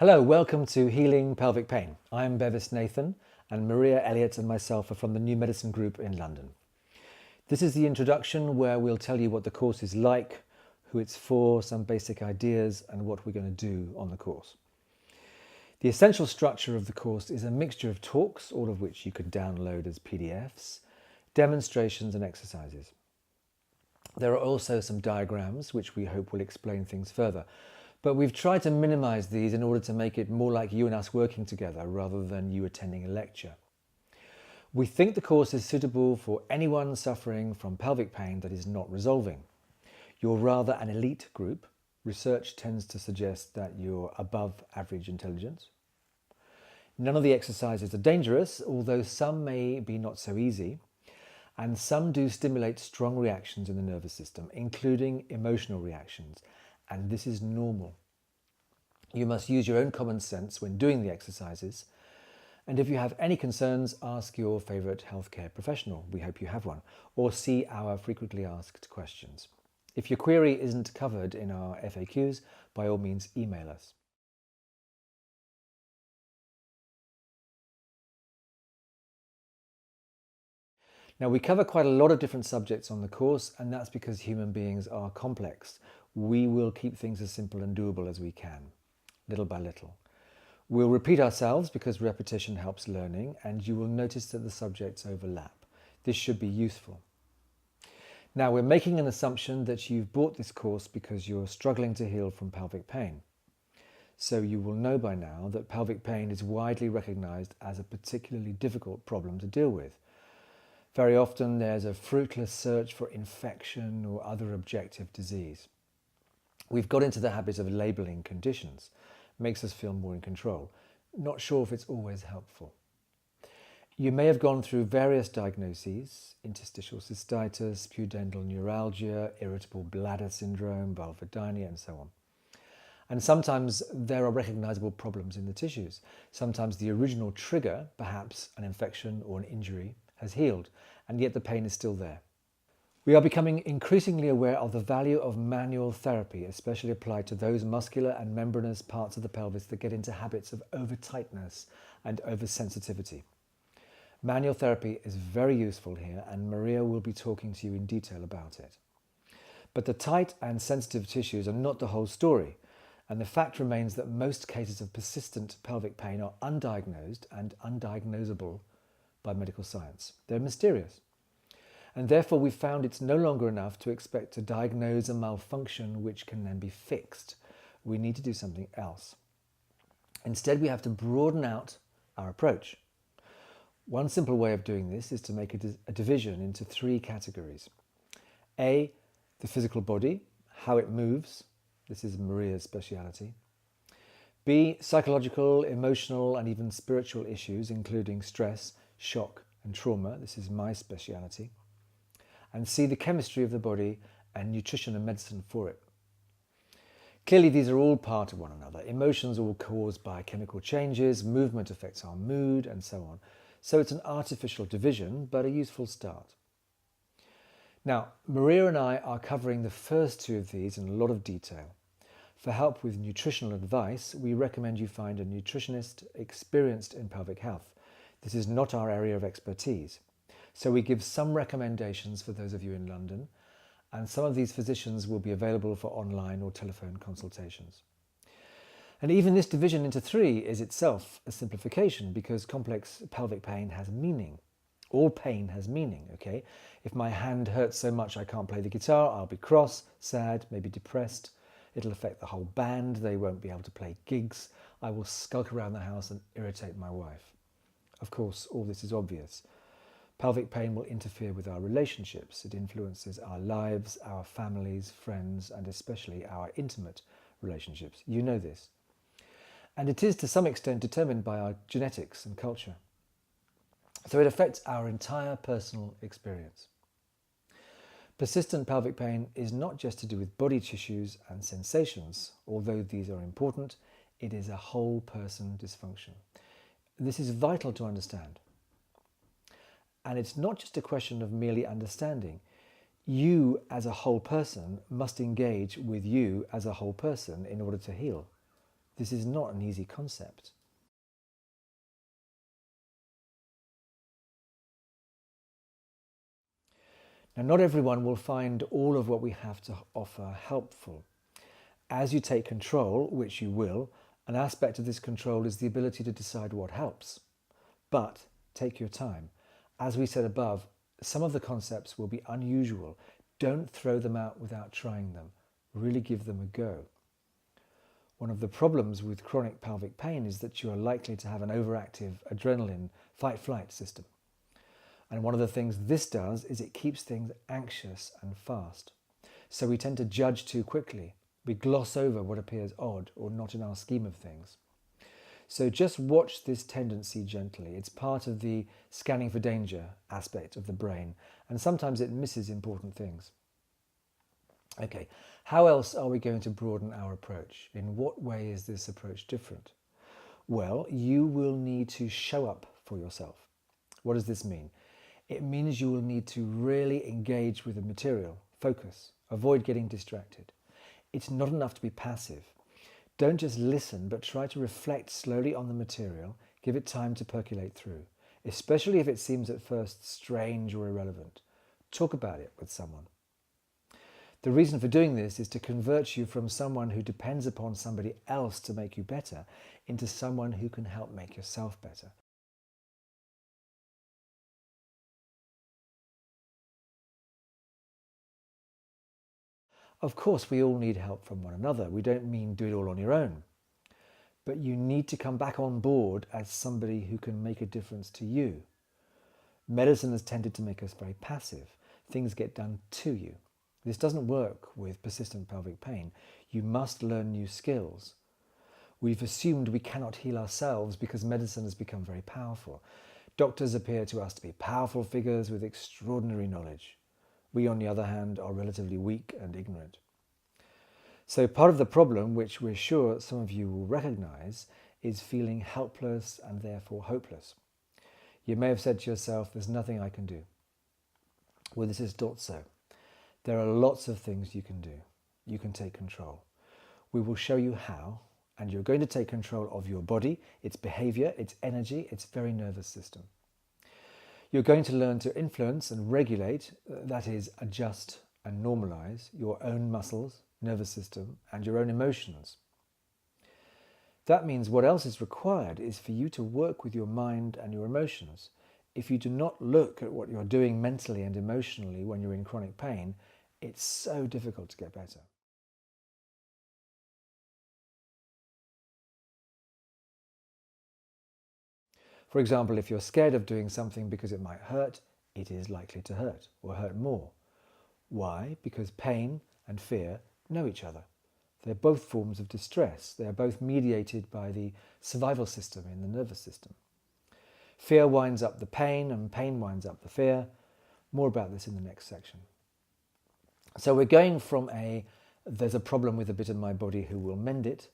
Hello, welcome to Healing Pelvic Pain. I'm Bevis Nathan, and Maria Elliott and myself are from the New Medicine Group in London. This is the introduction where we'll tell you what the course is like, who it's for, some basic ideas, and what we're going to do on the course. The essential structure of the course is a mixture of talks, all of which you can download as PDFs, demonstrations and exercises. There are also some diagrams, which we hope will explain things further. But we've tried to minimize these in order to make it more like you and us working together rather than you attending a lecture. We think the course is suitable for anyone suffering from pelvic pain that is not resolving. You're rather an elite group. Research tends to suggest that you're above average intelligence. None of the exercises are dangerous, although some may be not so easy, and some do stimulate strong reactions in the nervous system, including emotional reactions. And this is normal. You must use your own common sense when doing the exercises. And if you have any concerns, ask your favourite healthcare professional. We hope you have one. Or see our frequently asked questions. If your query isn't covered in our FAQs, by all means email us. Now, we cover quite a lot of different subjects on the course, and that's because human beings are complex. We will keep things as simple and doable as we can, little by little. We'll repeat ourselves because repetition helps learning, and you will notice that the subjects overlap. This should be useful. Now, we're making an assumption that you've bought this course because you're struggling to heal from pelvic pain. So you will know by now that pelvic pain is widely recognized as a particularly difficult problem to deal with. Very often there's a fruitless search for infection or other objective disease. We've got into the habit of labelling conditions. Makes us feel more in control. Not sure if it's always helpful. You may have gone through various diagnoses: interstitial cystitis, pudendal neuralgia, irritable bladder syndrome, vulvodynia, and so on. And sometimes there are recognisable problems in the tissues. Sometimes the original trigger, perhaps an infection or an injury, has healed, and yet the pain is still there. We are becoming increasingly aware of the value of manual therapy, especially applied to those muscular and membranous parts of the pelvis that get into habits of over-tightness and over-sensitivity. Manual therapy is very useful here, and Maria will be talking to you in detail about it. But the tight and sensitive tissues are not the whole story, and the fact remains that most cases of persistent pelvic pain are undiagnosed and undiagnosable by medical science. They're mysterious. And therefore we found it's no longer enough to expect to diagnose a malfunction which can then be fixed. We need to do something else. Instead, we have to broaden out our approach. One simple way of doing this is to make a division into three categories. A, the physical body, how it moves. This is Maria's speciality. B, psychological, emotional, and even spiritual issues, including stress, shock, and trauma. This is my speciality. And C, the chemistry of the body and nutrition and medicine for it. Clearly, these are all part of one another. Emotions are all caused by chemical changes, movement affects our mood, and so on. So it's an artificial division, but a useful start. Now, Maria and I are covering the first two of these in a lot of detail. For help with nutritional advice, we recommend you find a nutritionist experienced in pelvic health. This is not our area of expertise. So we give some recommendations for those of you in London, and some of these physicians will be available for online or telephone consultations. And even this division into three is itself a simplification, because complex pelvic pain has meaning. All pain has meaning, okay? If my hand hurts so much I can't play the guitar, I'll be cross, sad, maybe depressed. It'll affect the whole band. They won't be able to play gigs. I will skulk around the house and irritate my wife. Of course, all this is obvious. Pelvic pain will interfere with our relationships. It influences our lives, our families, friends, and especially our intimate relationships. You know this. And it is to some extent determined by our genetics and culture. So it affects our entire personal experience. Persistent pelvic pain is not just to do with body tissues and sensations. Although these are important, it is a whole person dysfunction. This is vital to understand. And it's not just a question of merely understanding. You as a whole person must engage with you as a whole person in order to heal. This is not an easy concept. Now, not everyone will find all of what we have to offer helpful. As you take control, which you will, an aspect of this control is the ability to decide what helps. But take your time. As we said above, some of the concepts will be unusual. Don't throw them out without trying them. Really give them a go. One of the problems with chronic pelvic pain is that you are likely to have an overactive adrenaline fight-flight system. And one of the things this does is it keeps things anxious and fast. So we tend to judge too quickly. We gloss over what appears odd or not in our scheme of things. So just watch this tendency gently. It's part of the scanning for danger aspect of the brain, and sometimes it misses important things. Okay, how else are we going to broaden our approach? In what way is this approach different? Well, you will need to show up for yourself. What does this mean? It means you will need to really engage with the material, focus, avoid getting distracted. It's not enough to be passive. Don't just listen, but try to reflect slowly on the material. Give it time to percolate through, especially if it seems at first strange or irrelevant. Talk about it with someone. The reason for doing this is to convert you from someone who depends upon somebody else to make you better into someone who can help make yourself better. Of course, we all need help from one another. We don't mean do it all on your own. But you need to come back on board as somebody who can make a difference to you. Medicine has tended to make us very passive. Things get done to you. This doesn't work with persistent pelvic pain. You must learn new skills. We've assumed we cannot heal ourselves because medicine has become very powerful. Doctors appear to us to be powerful figures with extraordinary knowledge. We, on the other hand, are relatively weak and ignorant. So part of the problem, which we're sure some of you will recognize, is feeling helpless and therefore hopeless. You may have said to yourself, there's nothing I can do. Well, this is not so. There are lots of things you can do. You can take control. We will show you how, and you're going to take control of your body, its behavior, its energy, its very nervous system. You're going to learn to influence and regulate, that is, adjust and normalize your own muscles, nervous system, and your own emotions. That means what else is required is for you to work with your mind and your emotions. If you do not look at what you're doing mentally and emotionally when you're in chronic pain, it's so difficult to get better. For example, if you're scared of doing something because it might hurt, it is likely to hurt or hurt more. Why? Because pain and fear know each other. They're both forms of distress. They are both mediated by the survival system in the nervous system. Fear winds up the pain and pain winds up the fear. More about this in the next section. So we're going from there's a problem with a bit of my body, who will mend it,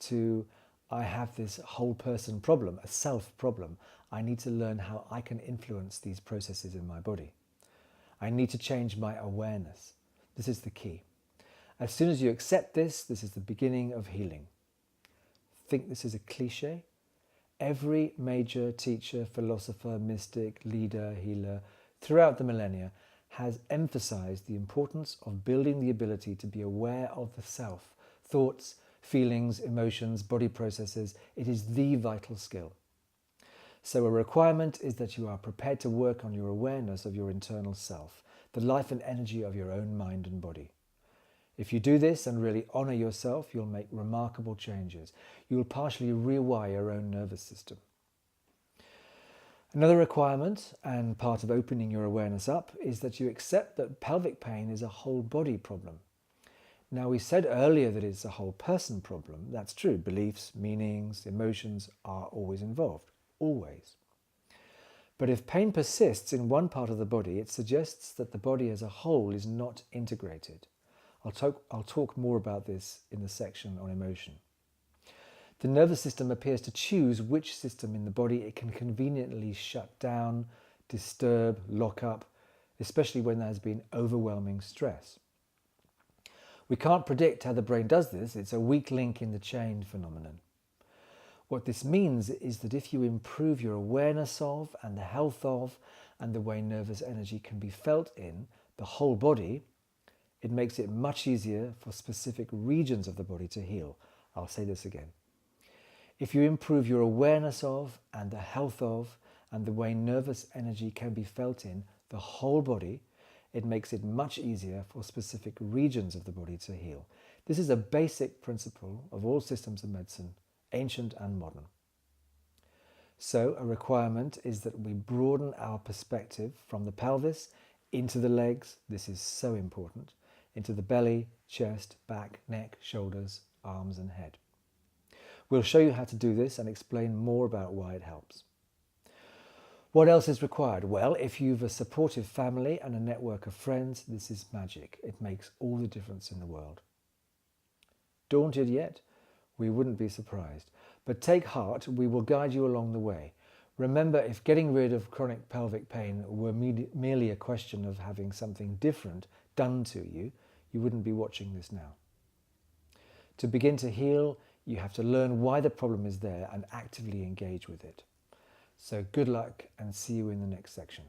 to I have this whole person problem, a self problem. I need to learn how I can influence these processes in my body. I need to change my awareness. This is the key. As soon as you accept this, this is the beginning of healing. Think this is a cliche? Every major teacher, philosopher, mystic, leader, healer throughout the millennia has emphasized the importance of building the ability to be aware of the self, thoughts, feelings, emotions, body processes. It is the vital skill. So a requirement is that you are prepared to work on your awareness of your internal self, the life and energy of your own mind and body. If you do this and really honor yourself, you'll make remarkable changes. You'll partially rewire your own nervous system. Another requirement, and part of opening your awareness up, is that you accept that pelvic pain is a whole body problem. Now, we said earlier that it's a whole person problem. That's true. Beliefs, meanings, emotions are always involved. Always. But if pain persists in one part of the body, it suggests that the body as a whole is not integrated. I'll talk more about this in the section on emotion. The nervous system appears to choose which system in the body it can conveniently shut down, disturb, lock up, especially when there has been overwhelming stress. We can't predict how the brain does this. It's a weak link in the chain phenomenon. What this means is that if you improve your awareness of and the health of and the way nervous energy can be felt in the whole body, it makes it much easier for specific regions of the body to heal. I'll say this again. If you improve your awareness of and the health of and the way nervous energy can be felt in the whole body, it makes it much easier for specific regions of the body to heal. This is a basic principle of all systems of medicine, ancient and modern. So a requirement is that we broaden our perspective from the pelvis into the legs, this is so important, into the belly, chest, back, neck, shoulders, arms and head. We'll show you how to do this and explain more about why it helps. What else is required? Well, if you've a supportive family and a network of friends, this is magic. It makes all the difference in the world. Daunted yet? We wouldn't be surprised. But take heart, we will guide you along the way. Remember, if getting rid of chronic pelvic pain were merely a question of having something different done to you, you wouldn't be watching this now. To begin to heal, you have to learn why the problem is there and actively engage with it. So good luck and see you in the next section.